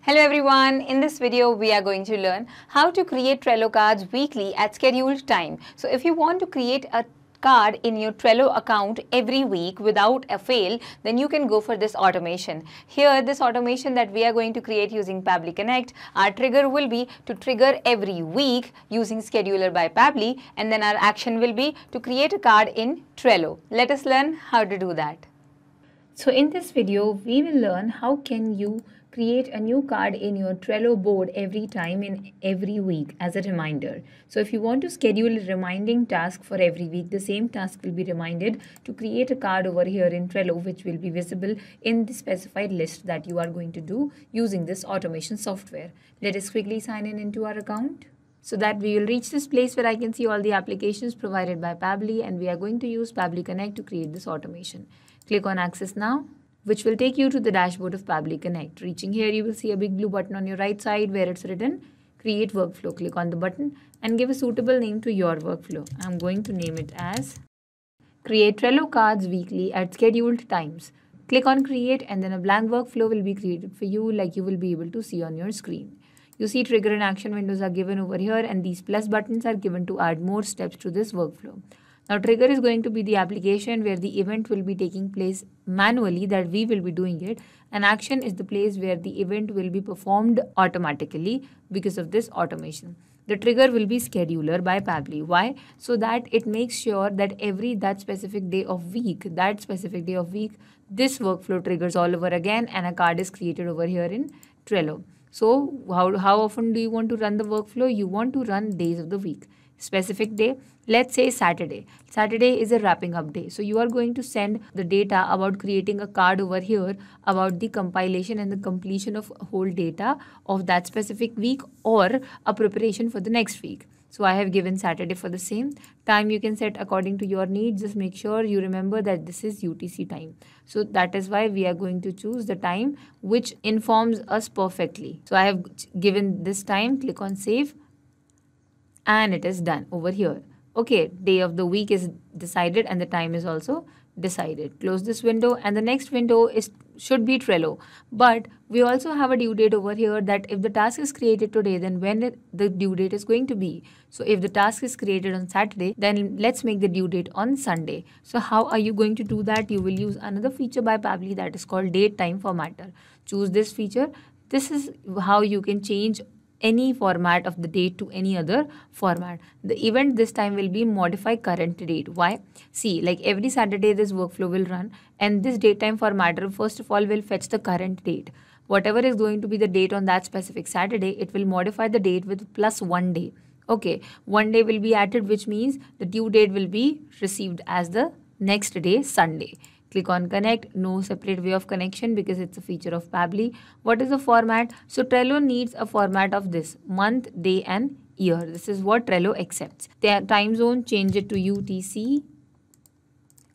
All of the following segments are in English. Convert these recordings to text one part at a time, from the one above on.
Hello everyone, in this video we are going to learn how to create Trello cards weekly at scheduled time. So if you want to create a card in your Trello account every week without a fail, then you can go for this automation. Here, this automation that we are going to create using Pabbly Connect, our trigger will be to trigger every week using Scheduler by Pabbly, and then our action will be to create a card in Trello. Let us learn how to do that. So in this video, we will learn how can you create a new card in your Trello board every time in every week as a reminder. So if you want to schedule a reminding task for every week, the same task will be reminded to create a card over here in Trello, which will be visible in the specified list that you are going to do using this automation software. Let us quickly sign in into our account, so that we will reach this place where I can see all the applications provided by Pabbly, and we are going to use Pabbly Connect to create this automation. Click on Access Now, which will take you to the dashboard of Pabbly Connect. Reaching here, you will see a big blue button on your right side where it's written Create Workflow. Click on the button and give a suitable name to your workflow. I'm going to name it as Create Trello Cards Weekly at Scheduled Times. Click on Create and then a blank workflow will be created for you, like you will be able to see on your screen. You see trigger and action windows are given over here, and these plus buttons are given to add more steps to this workflow. Now trigger is going to be the application where the event will be taking place manually, that we will be doing it, and action is the place where the event will be performed automatically because of this automation. The trigger will be Scheduler by Pabbly. Why? So that it makes sure that that specific day of week, this workflow triggers all over again and a card is created over here in Trello. So how often do you want to run the workflow? You want to run days of the week. Specific day, let's say Saturday. Saturday is a wrapping up day. So you are going to send the data about creating a card over here about the compilation and the completion of whole data of that specific week, or a preparation for the next week. So I have given Saturday for the same. Time you can set according to your needs. Just make sure you remember that this is UTC time. So that is why we are going to choose the time which informs us perfectly. So I have given this time. Click on Save. And it is done over here. Okay, day of the week is decided and the time is also decided. Close this window, and the next window should be Trello. But we also have a due date over here, that if the task is created today, then when the due date is going to be. So if the task is created on Saturday, then let's make the due date on Sunday. So how are you going to do that? You will use another feature by Pabbly that is called Date Time Formatter. Choose this feature. This is how you can change any format of the date to any other format. The event this time will be modify current date. Why? See, like every Saturday this workflow will run, and this date time formatter first of all will fetch the current date. Whatever is going to be the date on that specific Saturday, it will modify the date with plus 1 day. Okay, 1 day will be added, which means the due date will be received as the next day, Sunday. Click on Connect. No separate way of connection because it's a feature of Pabbly. What is the format? So Trello needs a format of this: month, day and year. This is what Trello accepts. The time zone, change it to UTC.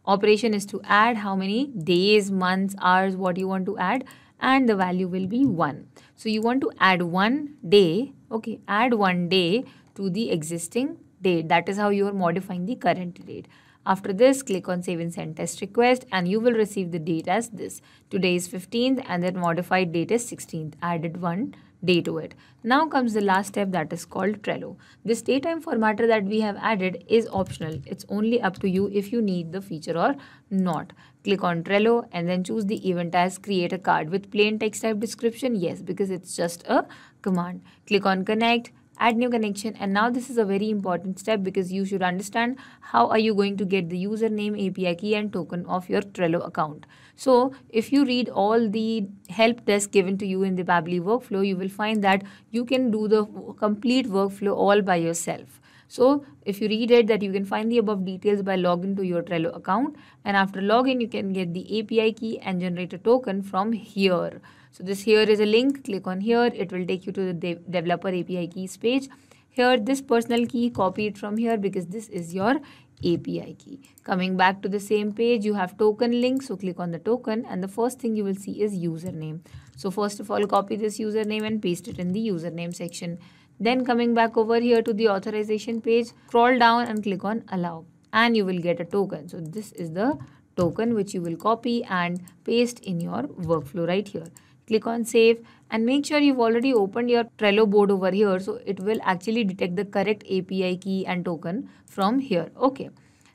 Operation is to add how many days, months, hours, what you want to add, and the value will be 1. So you want to add 1 day. Okay, add 1 day to the existing date. That is how you are modifying the current date. After this, click on Save and Send Test Request, and you will receive the date as this. Today is 15th and then modified date is 16th. Added 1 day to it. Now comes the last step, that is called Trello. This datetime formatter that we have added is optional. It's only up to you if you need the feature or not. Click on Trello and then choose the event as Create a Card with plain text type description. Yes, because it's just a command. Click on Connect. Add new connection, and now this is a very important step because you should understand how are you going to get the username, API key and token of your Trello account. So if you read all the help desk given to you in the Pabbly workflow, you will find that you can do the complete workflow all by yourself. So if you read it, that you can find the above details by logging to your Trello account, and after login you can get the API key and generate a token from here. So this here is a link. Click on here. It will take you to the developer API keys page. Here, this personal key, copy it from here because this is your API key. Coming back to the same page, you have token link. So click on the token, and the first thing you will see is username. So first of all, copy this username and paste it in the username section. Then coming back over here to the authorization page, scroll down and click on allow, and you will get a token. So this is the token which you will copy and paste in your workflow right here. Click on save and make sure you've already opened your Trello board over here, so it will actually detect the correct API key and token from here. Okay.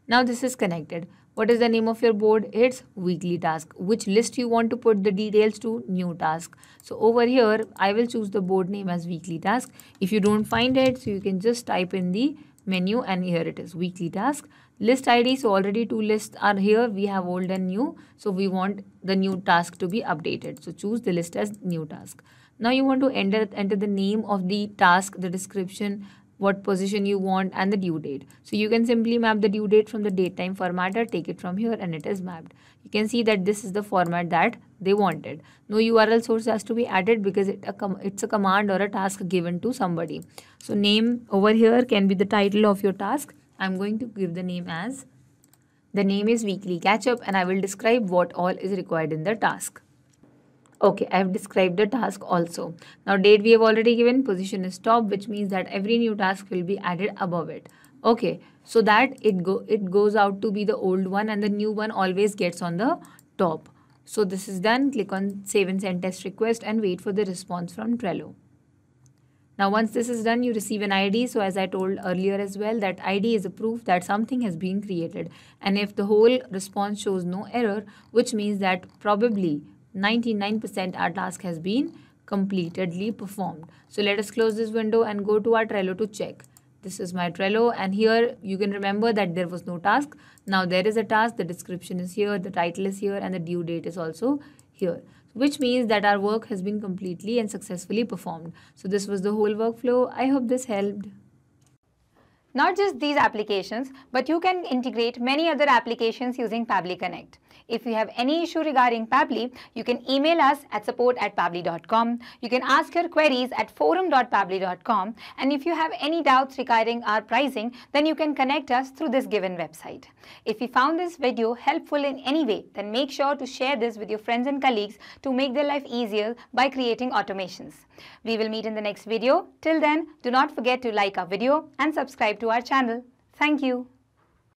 Now this is connected. What is the name of your board? It's weekly task. Which list you want to put the details to? New task. So over here, I will choose the board name as weekly task. If you don't find it, so you can just type in the menu and here it is, weekly task. List ID, so already two lists are here. We have old and new. So we want the new task to be updated. So choose the list as new task. Now you want to enter the name of the task, the description, what position you want and the due date. So you can simply map the due date from the datetime formatter, take it from here and it is mapped. You can see that this is the format that they wanted. No URL source has to be added because it's a command or a task given to somebody. So name over here can be the title of your task. I'm going to give the name as, the name is weekly catch up and I will describe what all is required in the task. Okay, I have described the task also. Now date we have already given, position is top, which means that every new task will be added above it. Okay, so that it goes out to be the old one and the new one always gets on the top. So this is done. Click on save and send test request and wait for the response from Trello. Now once this is done, you receive an ID. So as I told earlier as well, that ID is a proof that something has been created. And if the whole response shows no error, which means that probably 99% our task has been completely performed. So let us close this window and go to our Trello to check. This is my Trello and here you can remember that there was no task. Now there is a task, the description is here, the title is here and the due date is also here, which means that our work has been completely and successfully performed. So this was the whole workflow. I hope this helped. Not just these applications, but you can integrate many other applications using Pabbly Connect. If you have any issue regarding Pabbly, you can email us at support@pabbly.com. You can ask your queries at forum.pabbly.com. And if you have any doubts regarding our pricing, then you can connect us through this given website. If you found this video helpful in any way, then make sure to share this with your friends and colleagues to make their life easier by creating automations. We will meet in the next video. Till then, do not forget to like our video and subscribe to our channel. Thank you.